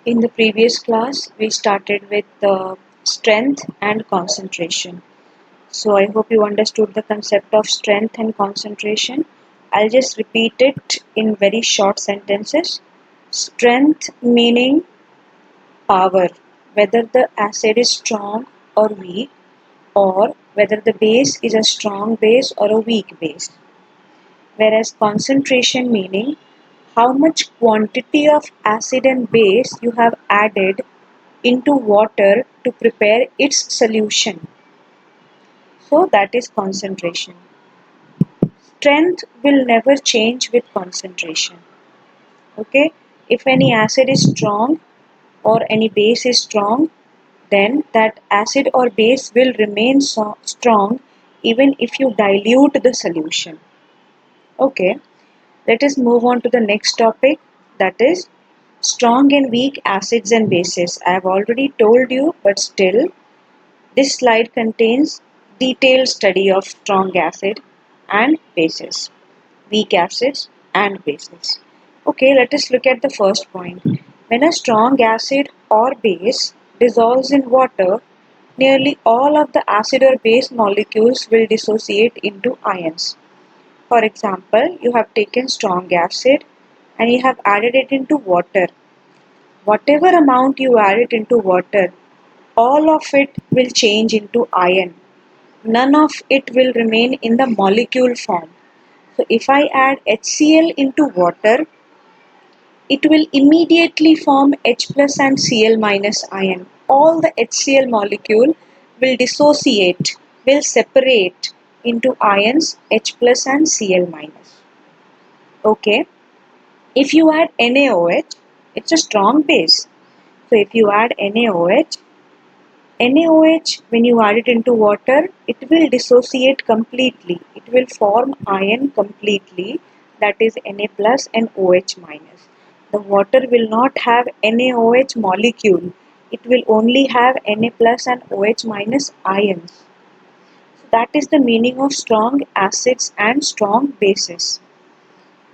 In the previous class, we started with strength and concentration. So I hope you understood the concept of strength and concentration. I'll just repeat it in very short sentences. Strength meaning power, whether the acid is strong or weak, or whether the base is a strong base or a weak base. Whereas concentration meaning how much quantity of acid and base you have added into water to prepare its solution. So that is concentration. Strength will never change with concentration. Okay, if any acid is strong or any base is strong, then that acid or base will remain strong even if you dilute the solution. Okay, let us move on to the next topic, that is strong and weak acids and bases. I have already told you, but still, this slide contains detailed study of strong acid and bases, weak acids and bases. Okay, let us look at the first point. When a strong acid or base dissolves in water, nearly all of the acid or base molecules will dissociate into ions. For example, you have taken strong acid and you have added it into water. Whatever amount you add it into water, all of it will change into ion. None of it will remain in the molecule form. So if I add HCl into water, it will immediately form H plus and Cl minus ion. All the HCl molecule will dissociate, will separate into ions H plus and Cl minus. Okay. If you add NaOH, it's a strong base. So if you add NaOH, when you add it into water, it will dissociate completely. It will form ion completely, that is Na plus and OH minus. The water will not have NaOH molecule. It will only have Na plus and OH minus ions. So that is the meaning of strong acids and strong bases.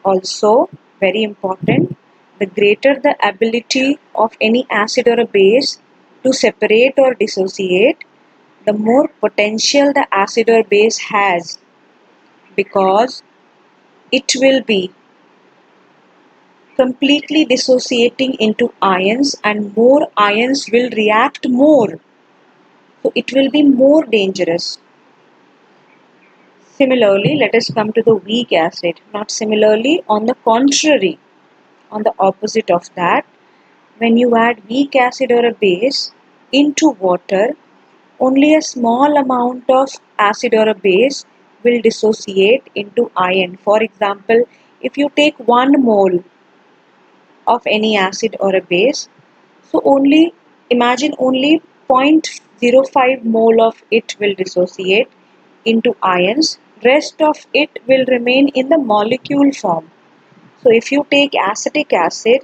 Also, very important, the greater the ability of any acid or a base to separate or dissociate, the more potential the acid or base has, because it will be completely dissociating into ions and more ions will react more. So it will be more dangerous. Similarly, let us come to the weak acid. Not similarly, on the contrary, on the opposite of that, when you add weak acid or a base into water, only a small amount of acid or a base will dissociate into ion. For example, if you take 1 mole of any acid or a base, so imagine only 0.05 mole of it will dissociate into ions. Rest of it will remain in the molecule form. So if you take acetic acid,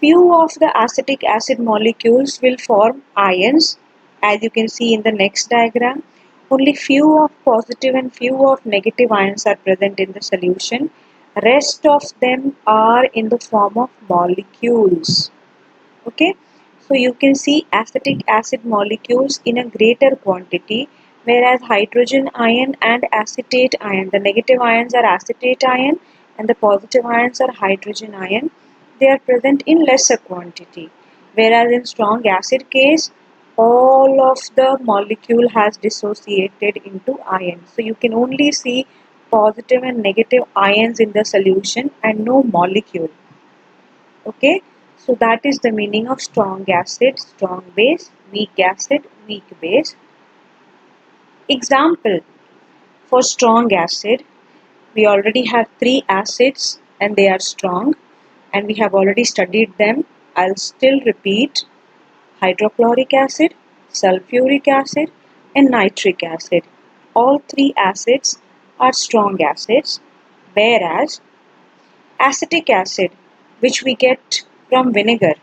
few of the acetic acid molecules will form ions, as you can see in the next diagram. Only few of positive and few of negative ions are present in the solution. Rest of them are in the form of molecules. Okay, so you can see acetic acid molecules in a greater quantity, whereas hydrogen ion and acetate ion, the negative ions are acetate ion and the positive ions are hydrogen ion, they are present in lesser quantity, whereas in strong acid case all of the molecule has dissociated into ions. So you can only see positive and negative ions in the solution and no molecule. Okay, so that is the meaning of strong acid, strong base, weak acid, weak base. Example, for strong acid, we already have 3 acids and they are strong and we have already studied them. I'll still repeat: hydrochloric acid, sulfuric acid and nitric acid. All 3 acids are strong acids, whereas acetic acid, which we get from vinegar,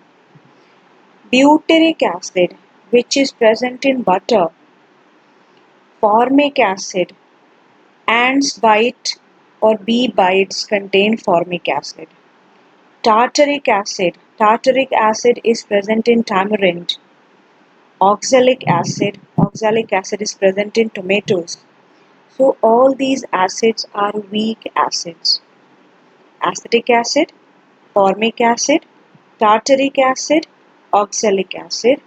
butyric acid, which is present in butter, formic acid, ants or bee bites contain formic acid, tartaric acid, Tartaric acid is present in tamarind. Oxalic acid is present in tomatoes. So all these acids are weak acids. Acetic acid, formic acid, tartaric acid, oxalic acid.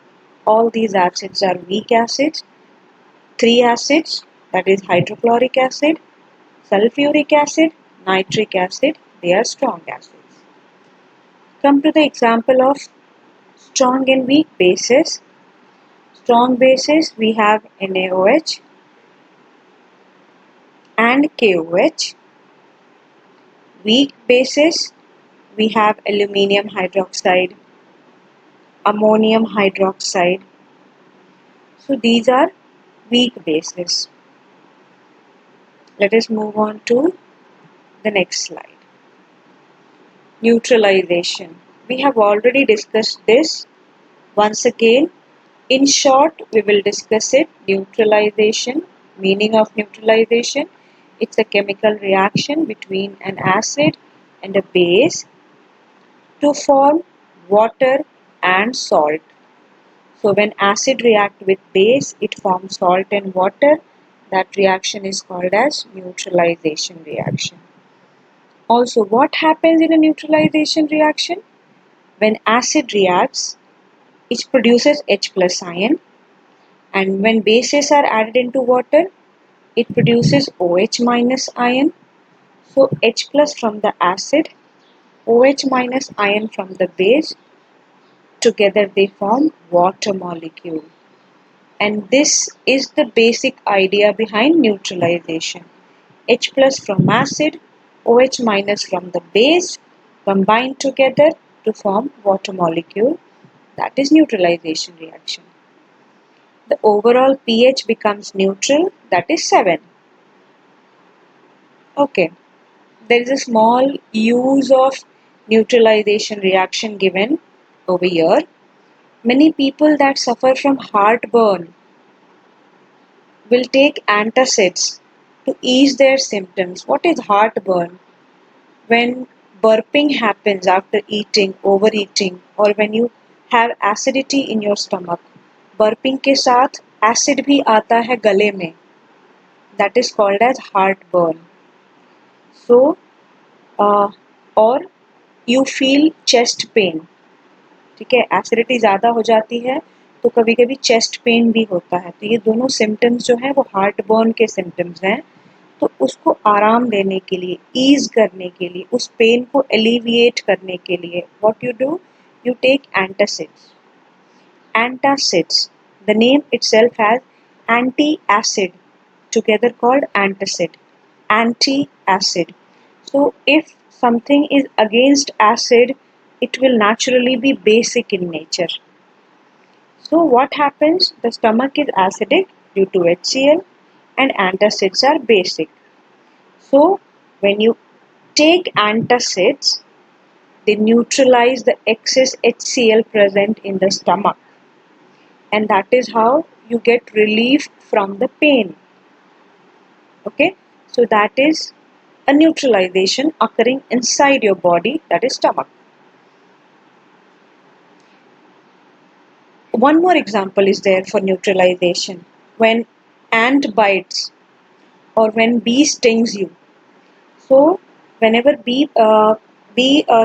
All these acids are weak acids. Three acids, that is hydrochloric acid, sulfuric acid, nitric acid, they are strong acids. Come to the example of strong and weak bases. Strong bases, we have NaOH and KOH. Weak bases, we have aluminium hydroxide, ammonium hydroxide. So these are weak bases. Let us move on to the next slide. Neutralization. We have already discussed this. Once again, in short, we will discuss it. Neutralization. Meaning of neutralization. It's a chemical reaction between an acid and a base to form water and salt. So when acid react with base, it forms salt and water. That reaction is called as neutralization reaction. Also, what happens in a neutralization reaction? When acid reacts, it produces H plus ion, and when bases are added into water, it produces OH minus ion. So H plus from the acid, OH minus ion from the base, together they form water molecule. And this is the basic idea behind neutralization. H plus from acid, OH minus from the base combine together to form water molecule. That is neutralization reaction. The overall pH becomes neutral, that is 7. Okay, there is a small use of neutralization reaction given over here. Many people that suffer from heartburn will take antacids to ease their symptoms. What is heartburn? When burping happens after eating, overeating, or when you have acidity in your stomach, burping के साथ acid भी आता है गले में. That is called as heartburn. So, or you feel chest pain. ठीक है, acidity ज़्यादा हो जाती है तो कभी कभी चेस्ट पेन भी होता है. तो ये दोनों सिम्टम्स जो हैं वो हार्टबर्न के सिम्टम्स हैं. तो उसको आराम देने के लिए, ईज करने के लिए, उस पेन को एलिविएट करने के लिए what you do, you take antacids. Antacids, the name itself has anti-acid, together called antacid. Anti-acid. So if something is against acid, it will naturally be basic in nature. So what happens? The stomach is acidic due to HCl and antacids are basic. So when you take antacids, they neutralize the excess HCl present in the stomach, and that is how you get relief from the pain. Okay, so that is a neutralization occurring inside your body, that is stomach. One more example is there for neutralization. When ant bites or when bee stings you. So whenever bee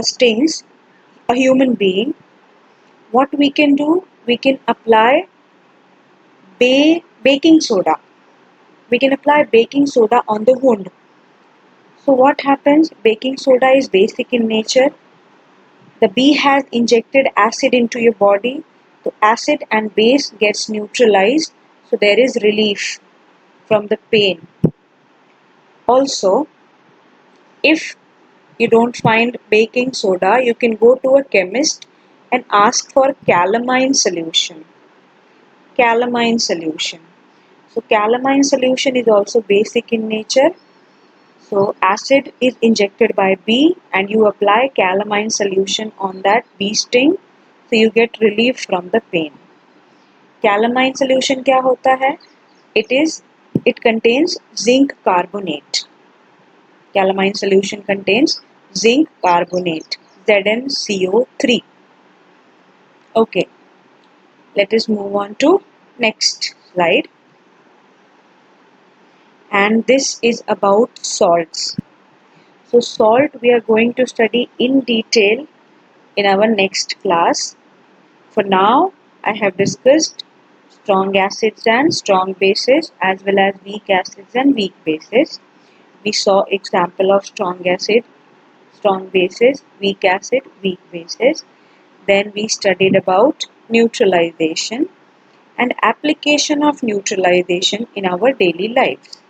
stings a human being, what we can do? We can apply baking soda. We can apply baking soda on the wound. So what happens? Baking soda is basic in nature. The bee has injected acid into your body. So acid and base gets neutralized. So there is relief from the pain. Also, if you don't find baking soda, you can go to a chemist and ask for calamine solution. Calamine solution. So calamine solution is also basic in nature. So acid is injected by bee and you apply calamine solution on that bee sting. So you get relief from the pain. Calamine solution क्या होता है? It contains zinc carbonate. Calamine solution contains zinc carbonate, ZnCO3. Okay, let us move on to next slide. And this is about salts. So salt we are going to study in detail in our next class. For now, I have discussed strong acids and strong bases as well as weak acids and weak bases. We saw example of strong acid, strong bases, weak acid, weak bases. Then we studied about neutralization and application of neutralization in our daily lives.